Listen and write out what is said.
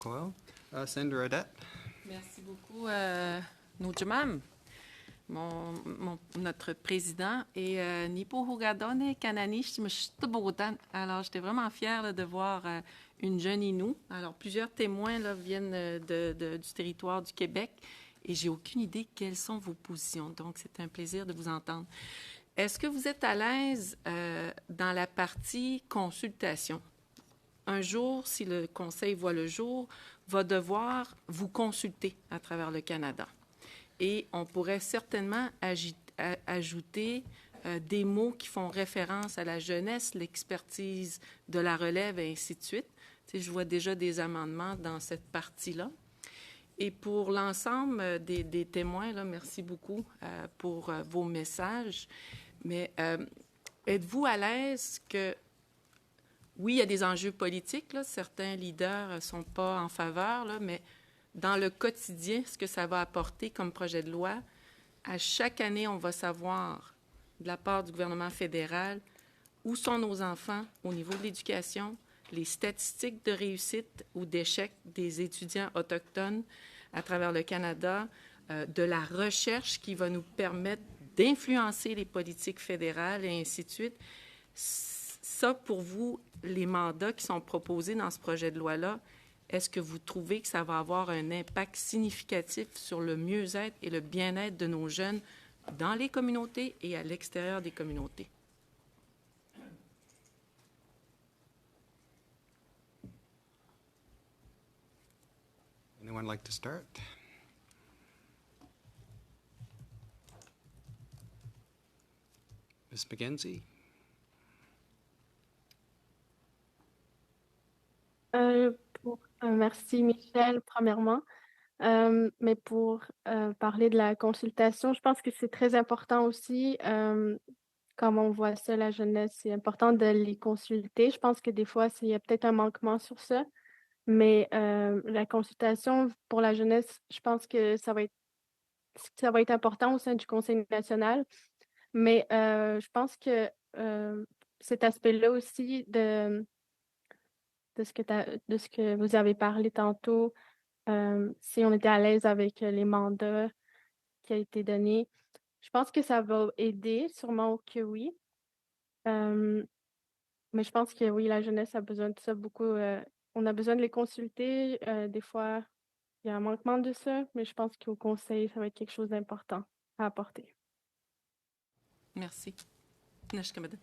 Coyle. Senator Adet. Merci beaucoup, Nujamam, notre président. Et Nipo Hugadone Kanani, je suis alors j'étais vraiment fière là, de voir une jeune Inou. Alors plusieurs témoins là, viennent du territoire du Québec et j'ai aucune idée quelles sont vos positions. Donc c'est un plaisir de vous entendre. Est-ce que vous êtes à l'aise dans la partie consultation? Un jour, si le Conseil voit le jour, va devoir vous consulter à travers le Canada. Et on pourrait certainement ajouter des mots qui font référence à la jeunesse, l'expertise de la relève et ainsi de suite. Tu sais, je vois déjà des amendements dans cette partie-là. Et pour l'ensemble des témoins, là, merci beaucoup pour vos messages. Mais êtes-vous à l'aise que oui, il y a des enjeux politiques, là. Certains leaders ne sont pas en faveur, là, mais dans le quotidien, ce que ça va apporter comme projet de loi, à chaque année, on va savoir de la part du gouvernement fédéral où sont nos enfants au niveau de l'éducation, les statistiques de réussite ou d'échec des étudiants autochtones à travers le Canada, de la recherche qui va nous permettre d'influencer les politiques fédérales et ainsi de suite. Ça, pour vous, les mandats qui sont proposés dans ce projet de loi-là, est-ce que vous trouvez que ça va avoir un impact significatif sur le mieux-être et le bien-être de nos jeunes dans les communautés et à l'extérieur des communautés? Anyone like to start? Ms. McKenzie? Merci Michel, premièrement. Mais pour parler de la consultation, je pense que c'est très important aussi, comme on voit ça, la jeunesse, c'est important de les consulter. Je pense que des fois, il y a peut-être un manquement sur ça, mais la consultation pour la jeunesse, je pense que ça va être important au sein du Conseil national. Mais je pense que cet aspect-là aussi de ce que vous avez parlé tantôt, si on était à l'aise avec les mandats qui ont été donnés, je pense que ça va aider, sûrement que oui. Mais je pense que oui, la jeunesse a besoin de ça beaucoup. On a besoin de les consulter. Des fois, il y a un manquement de ça, mais je pense qu'au conseil, ça va être quelque chose d'important à apporter. Merci. Nashkamada.